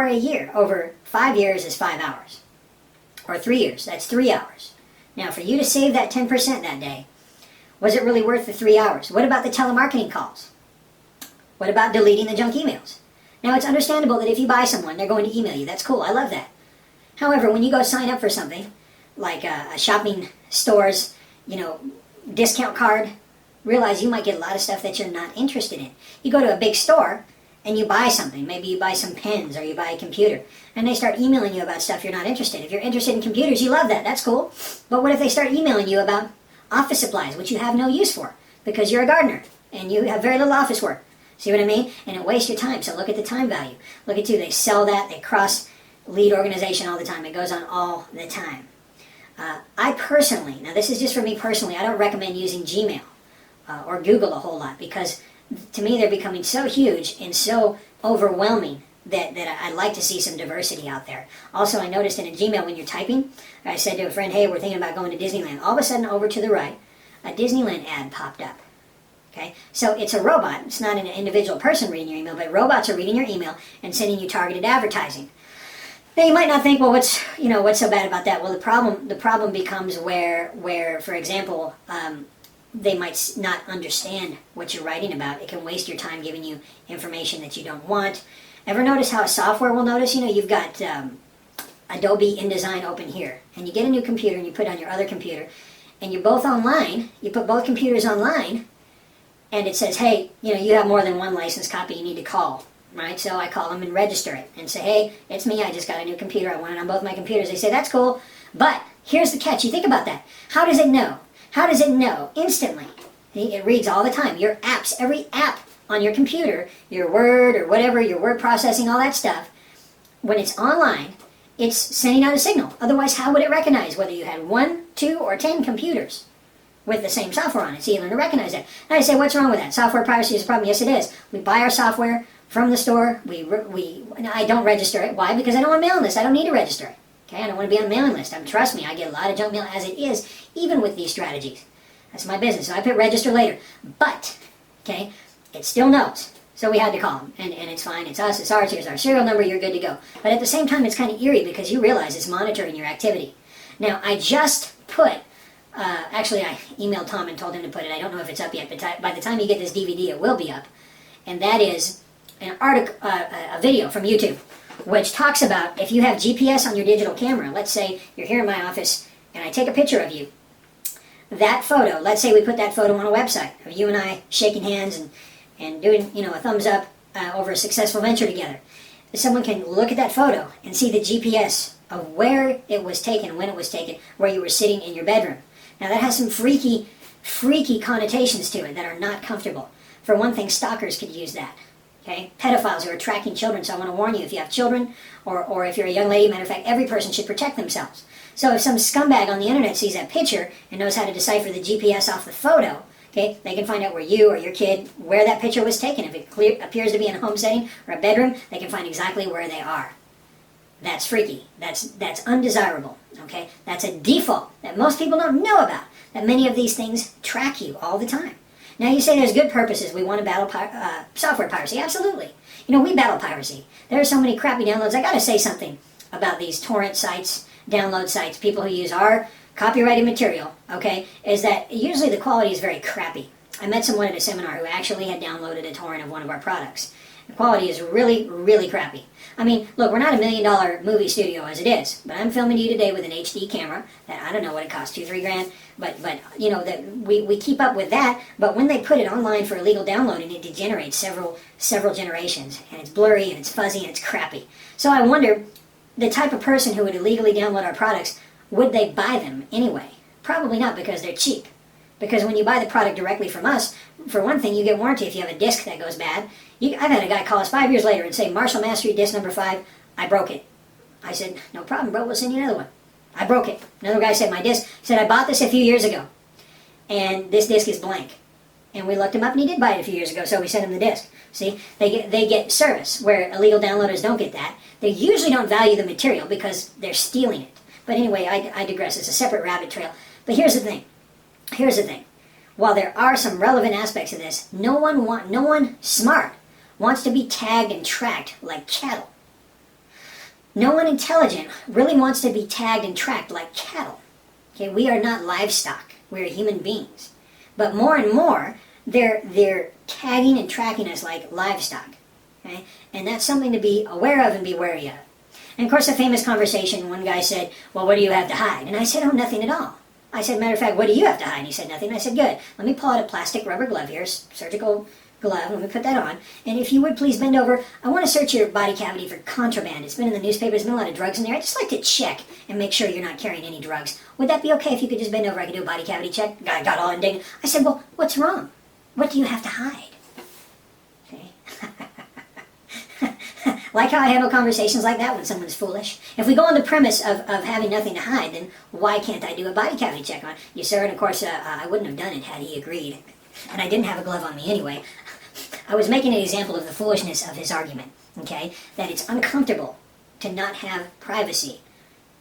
a year over 5 years is 5 hours. Or 3 years, that's 3 hours. Now, for you to save that 10% that day, was it really worth the 3 hours? What about the telemarketing calls? What about deleting the junk emails? Now, it's understandable that if you buy someone, they're going to email you. That's cool. I love that. However, when you go sign up for something, like a shopping store's, discount card, realize you might get a lot of stuff that you're not interested in. You go to a big store and you buy something. Maybe you buy some pens or you buy a computer. And they start emailing you about stuff you're not interested in. If you're interested in computers, you love that. That's cool. But what if they start emailing you about office supplies, which you have no use for because you're a gardener and you have very little office work? See what I mean? And it wastes your time. So look at the time value. Look at they sell that. They cross lead organization all the time. It goes on all the time. I personally, now this is just for me personally, I don't recommend using Gmail or Google a whole lot because to me they're becoming so huge and so overwhelming that I'd like to see some diversity out there. Also, I noticed in a Gmail when you're typing, I said to a friend, hey, we're thinking about going to Disneyland. All of a sudden, over to the right, a Disneyland ad popped up. Okay, so it's a robot. It's not an individual person reading your email, but robots are reading your email and sending you targeted advertising. Now you might not think, well, what's so bad about that? Well, the problem becomes where for example, they might not understand what you're writing about. It can waste your time giving you information that you don't want. Ever notice how a software will notice? You've got Adobe InDesign open here, and you get a new computer and you put it on your other computer, and you're both online. You put both computers online, and it says, hey, you have more than one license copy. You need to call. Right, so I call them and register it and say, hey, it's me, I just got a new computer, I want it on both my computers. They say, that's cool, but here's the catch. You think about that. How does it know? How does it know? Instantly. It reads all the time. Your apps, every app on your computer, your Word or whatever, your word processing, all that stuff, when it's online, it's sending out a signal. Otherwise, how would it recognize whether you had 1, 2, or 10 computers with the same software on it? So you learn to recognize that. Now you say, what's wrong with that? Software piracy is a problem. Yes, it is. We buy our software from the store. I don't register it. Why? Because I don't want a mailing list. I don't need to register it. Okay, I don't want to be on a mailing list. Trust me, I get a lot of junk mail as it is, even with these strategies. That's my business. So I put register later. But, okay, it still knows. So we had to call them, and it's fine. It's us. It's ours. Here's our serial number. You're good to go. But at the same time, it's kind of eerie because you realize it's monitoring your activity. Now, I just put, actually, I emailed Tom and told him to put it. I don't know if it's up yet, but by the time you get this DVD, it will be up. And that is an article, a video from YouTube, which talks about if you have GPS on your digital camera. Let's say you're here in my office and I take a picture of you. That photo, let's say we put that photo on a website of you and I shaking hands and doing, a thumbs up over a successful venture together. Someone can look at that photo and see the GPS of where it was taken, when it was taken, where you were sitting in your bedroom. Now that has some freaky connotations to it that are not comfortable. For one thing, stalkers could use that. Okay? Pedophiles who are tracking children. So I want to warn you, if you have children or if you're a young lady, matter of fact, every person should protect themselves. So if some scumbag on the internet sees that picture and knows how to decipher the GPS off the photo, okay, they can find out where you or your kid, where that picture was taken. If it appears to be in a home setting or a bedroom, they can find exactly where they are. That's freaky. That's undesirable. Okay? That's a default that most people don't know about, that many of these things track you all the time. Now you say there's good purposes. We want to battle software piracy. Absolutely. We battle piracy. There are so many crappy downloads. I got to say something about these torrent sites, download sites, people who use our copyrighted material, okay, is that usually the quality is very crappy. I met someone at a seminar who actually had downloaded a torrent of one of our products. The quality is really, really crappy. I mean, look, we're not $1 million movie studio as it is, but I'm filming you today with an HD camera that I don't know what it costs, $2-3 grand, but that we keep up with that. But when they put it online for illegal downloading, it degenerates several generations, and it's blurry and it's fuzzy and it's crappy. So I wonder, the type of person who would illegally download our products, would they buy them anyway? Probably not, because they're cheap. Because when you buy the product directly from us, for one thing, you get warranty if you have a disc that goes bad. I've had a guy call us 5 years later and say, Marshall Mastery disc number 5, I broke it. I said, no problem, bro, we'll send you another one. I broke it. Another guy said, my disc, said, I bought this a few years ago, and this disc is blank. And we looked him up, and he did buy it a few years ago, so we sent him the disc. See, they get service, where illegal downloaders don't get that. They usually don't value the material because they're stealing it. But anyway, I digress. It's a separate rabbit trail. But here's the thing. While there are some relevant aspects of this, no one smart wants to be tagged and tracked like cattle. No one intelligent really wants to be tagged and tracked like cattle. Okay, we are not livestock. We are human beings. But more and more, they're tagging and tracking us like livestock. Okay? And that's something to be aware of and be wary of. And of course, a famous conversation, one guy said, well, what do you have to hide? And I said, oh, nothing at all. I said, matter of fact, what do you have to hide? And he said, nothing. And I said, good. Let me pull out a plastic rubber glove here, surgical glove. Let me put that on. And if you would please bend over, I want to search your body cavity for contraband. It's been in the newspaper. There's been a lot of drugs in there. I'd just like to check and make sure you're not carrying any drugs. Would that be okay if you could just bend over? I could do a body cavity check. The guy got all indignant. I said, well, what's wrong? What do you have to hide? Okay. Like how I handle conversations like that when someone's foolish. If we go on the premise of having nothing to hide, then why can't I do a body cavity check on you, sir? And of course, I wouldn't have done it had he agreed. And I didn't have a glove on me anyway. I was making an example of the foolishness of his argument, okay? That it's uncomfortable to not have privacy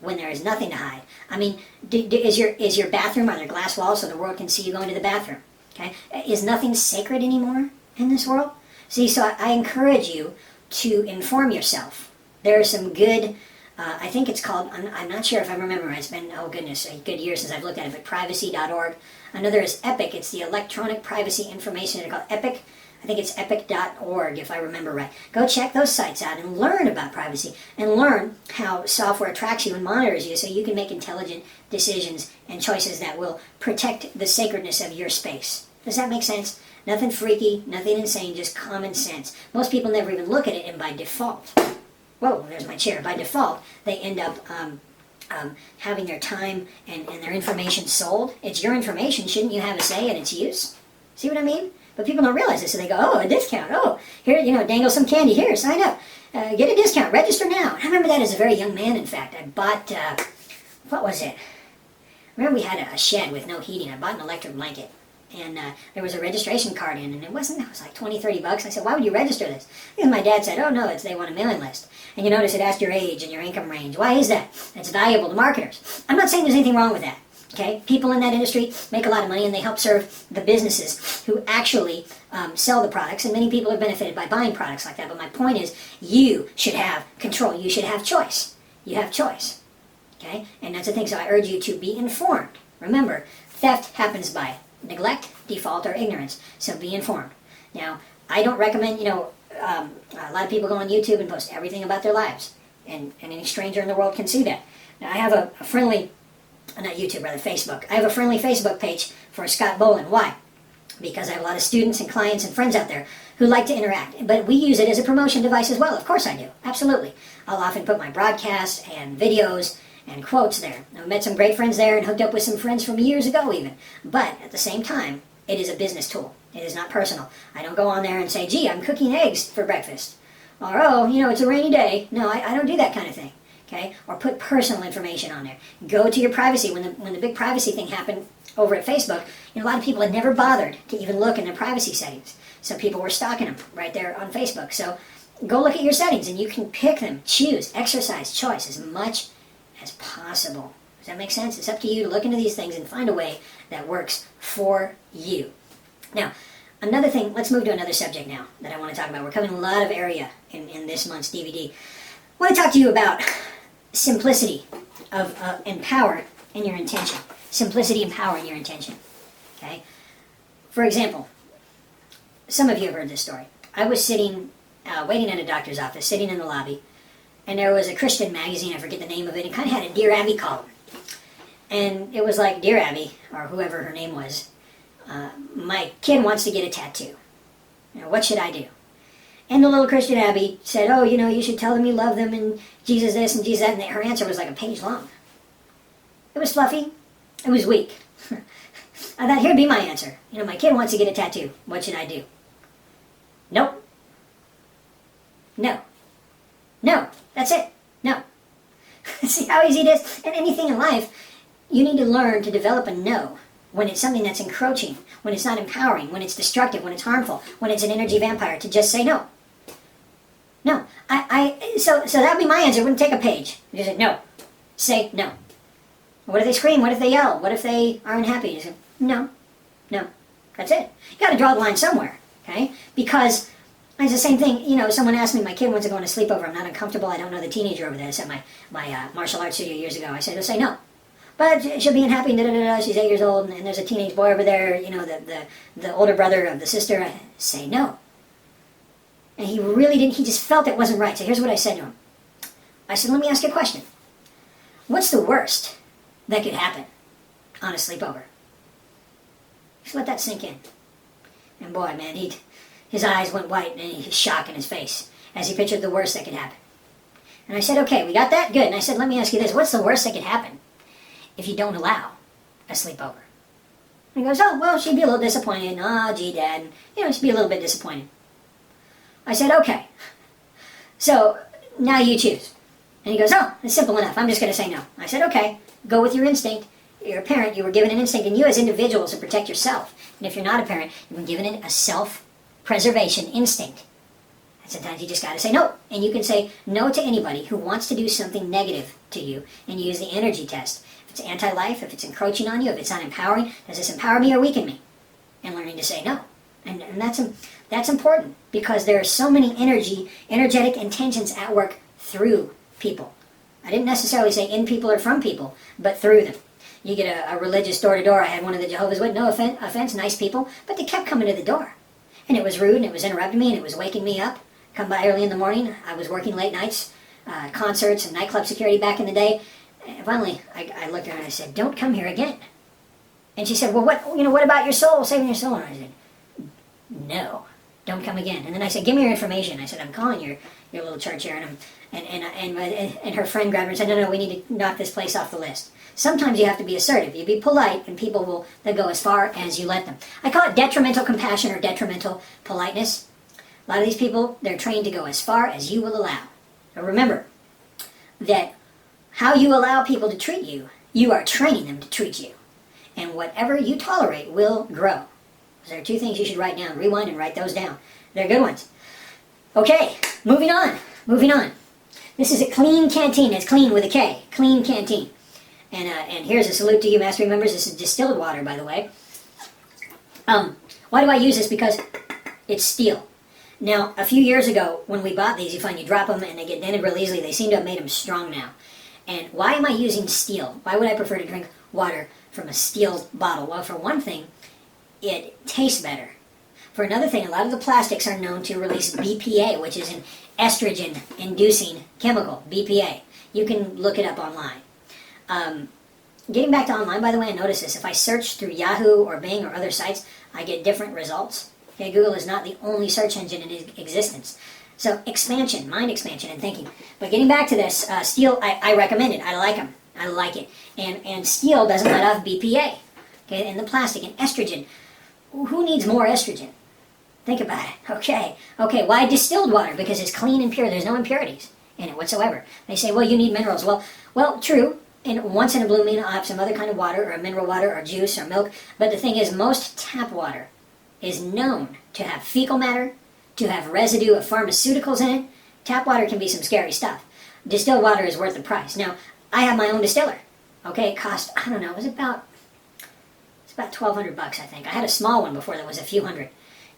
when there is nothing to hide. I mean, is your bathroom, are there glass walls so the world can see you going to the bathroom? Okay? Is nothing sacred anymore in this world? See, so I encourage you to inform yourself. There are some good, I think it's called, I'm not sure if I remember right, it's been, oh goodness, a good year since I've looked at it, but privacy.org. Another is EPIC, it's the Electronic Privacy Information, they're called EPIC. I think it's epic.org if I remember right. Go check those sites out and learn about privacy and learn how software tracks you and monitors you so you can make intelligent decisions and choices that will protect the sacredness of your space. Does that make sense? Nothing freaky, nothing insane, just common sense. Most people never even look at it, and by default, whoa, there's my chair. By default, they end up having their time and their information sold. It's your information. Shouldn't you have a say in its use? See what I mean? But people don't realize this, so they go, oh, a discount. Oh, here, dangle some candy. Here, sign up. Get a discount. Register now. I remember that as a very young man, in fact. I bought, what was it? I remember we had a shed with no heating. I bought an electric blanket. And there was a registration card in, and it was like $20-30. I said, why would you register this? Because my dad said, oh no, they want a mailing list. And you notice it asked your age and your income range. Why is that? It's valuable to marketers. I'm not saying there's anything wrong with that. Okay, people in that industry make a lot of money, and they help serve the businesses who actually sell the products, and many people are benefited by buying products like that. But my point is, you should have control. You should have choice. You have choice. Okay, and that's the thing. So I urge you to be informed. Remember, theft happens by neglect, default, or ignorance. So be informed. Now, I don't recommend, a lot of people go on YouTube and post everything about their lives, and any stranger in the world can see that. Now, I have a friendly, not YouTube, rather Facebook. I have a friendly Facebook page for Scott Boland. Why? Because I have a lot of students and clients and friends out there who like to interact. But we use it as a promotion device as well. Of course I do. Absolutely. I'll often put my broadcasts and videos and quotes there. I've met some great friends there and hooked up with some friends from years ago even. But at the same time, it is a business tool. It is not personal. I don't go on there and say, gee, I'm cooking eggs for breakfast. Or, oh, it's a rainy day. No, I don't do that kind of thing. Okay? Or put personal information on there. Go to your privacy. When the big privacy thing happened over at Facebook, a lot of people had never bothered to even look in their privacy settings. So people were stalking them right there on Facebook. So go look at your settings, and you can pick them, choose, exercise choice as much as possible. Does that make sense? It's up to you to look into these things and find a way that works for you. Now, another thing, let's move to another subject now that I want to talk about. We're covering a lot of area in this month's DVD. I want to talk to you about simplicity and power in your intention. Simplicity and power in your intention. Okay? For example, some of you have heard this story. I was sitting, waiting in a doctor's office, sitting in the lobby, and there was a Christian magazine, I forget the name of it, it kind of had a Dear Abby column. And it was like, Dear Abby, or whoever her name was, my kid wants to get a tattoo. What should I do? And the little Christian Abby said, oh, you should tell them you love them, and Jesus this and Jesus that, and her answer was like a page long. It was fluffy. It was weak. I thought, here'd be my answer. My kid wants to get a tattoo. What should I do? Nope. No. No. That's it. No. See how easy it is? And anything in life, you need to learn to develop a no when it's something that's encroaching, when it's not empowering, when it's destructive, when it's harmful, when it's an energy vampire, to just say no. No. So that'd be my answer. It wouldn't take a page. You just say no. Say no. What if they scream? What if they yell? What if they are unhappy? You say, no. No. That's it. You got to draw the line somewhere, okay? Because It's the same thing, you know, someone asked me, my kid wants to go on a sleepover, I'm not uncomfortable, I don't know the teenager over there that's at my martial arts studio years ago. I said, say no. But she'll be unhappy, she's 8 years old, and there's a teenage boy over there, you know, the older brother of the sister. I say no. And he really didn't, he just felt it wasn't right. So here's what I said to him. I said, let me ask you a question. What's the worst that could happen on a sleepover? Just let that sink in. And boy, man, his eyes went white and he had shock in his face as he pictured the worst that could happen. And I said, okay, we got that? Good. And I said, let me ask you this. What's the worst that could happen if you don't allow a sleepover? And he goes, oh, well, she'd be a little disappointed. Oh, gee, Dad. And, you know, she'd be a little bit disappointed. I said, okay. So now you choose. And he goes, oh, it's simple enough. I'm just going to say no. I said, okay, go with your instinct. You're a parent. You were given an instinct. And you as individuals to protect yourself. And if you're not a parent, you've been given a self-preservation instinct. And sometimes you just got to say no. And you can say no to anybody who wants to do something negative to you and use the energy test. If it's anti-life, if it's encroaching on you, if it's not empowering, does this empower me or weaken me? And learning to say no. And that's important because there are so many energetic intentions at work through people. I didn't necessarily say in people or from people, but through them. You get a religious door-to-door. I had one of the Jehovah's Witnesses, no offense, nice people, but they kept coming to the door. And it was rude, and it was interrupting me, and it was waking me up. Come by early in the morning. I was working late nights, concerts and nightclub security back in the day. And finally, I looked at her and I said, don't come here again. And she said, well, what about your soul, saving your soul? And I said, no, don't come again. And then I said, give me your information. I said, I'm calling your little church here. And her friend grabbed her and said, no, we need to knock this place off the list. Sometimes you have to be assertive. You be polite, and people they'll go as far as you let them. I call it detrimental compassion or detrimental politeness. A lot of these people, they're trained to go as far as you will allow. Now remember that how you allow people to treat you, you are training them to treat you. And whatever you tolerate will grow. There are two things you should write down. Rewind and write those down. They're good ones. Okay, moving on. This is a clean canteen. It's clean with a K. Clean canteen. And here's a salute to you, mastmem members. This is distilled water, by the way. Why do I use this? Because it's steel. Now, a few years ago, when we bought these, you find you drop them and they get dented real easily. They seem to have made them strong now. And why am I using steel? Why would I prefer to drink water from a steel bottle? Well, for one thing, it tastes better. For another thing, a lot of the plastics are known to release BPA, which is an estrogen-inducing chemical, BPA. You can look it up online. Getting back to online, by the way, I noticed this. If I search through Yahoo or Bing or other sites, I get different results. Okay, Google is not the only search engine in existence. So expansion, mind expansion and thinking. But getting back to this, steel, I recommend it. I like them. I like it. And steel doesn't let off BPA. Okay, and the plastic and estrogen. Who needs more estrogen? Think about it. Okay, why distilled water? Because it's clean and pure. There's no impurities in it whatsoever. They say, well, you need minerals. Well, true. And once in a blue moon, I'll have some other kind of water, or mineral water, or juice, or milk. But the thing is, most tap water is known to have fecal matter, to have residue of pharmaceuticals in it. Tap water can be some scary stuff. Distilled water is worth the price. Now, I have my own distiller. Okay, it cost, I don't know, it's about $1,200, I think. I had a small one before that was a few hundred.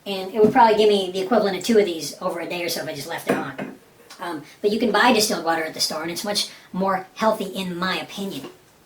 And it would probably give me the equivalent of 2 of these over a day or so if I just left it on. But you can buy distilled water at the store, and it's much more healthy in my opinion.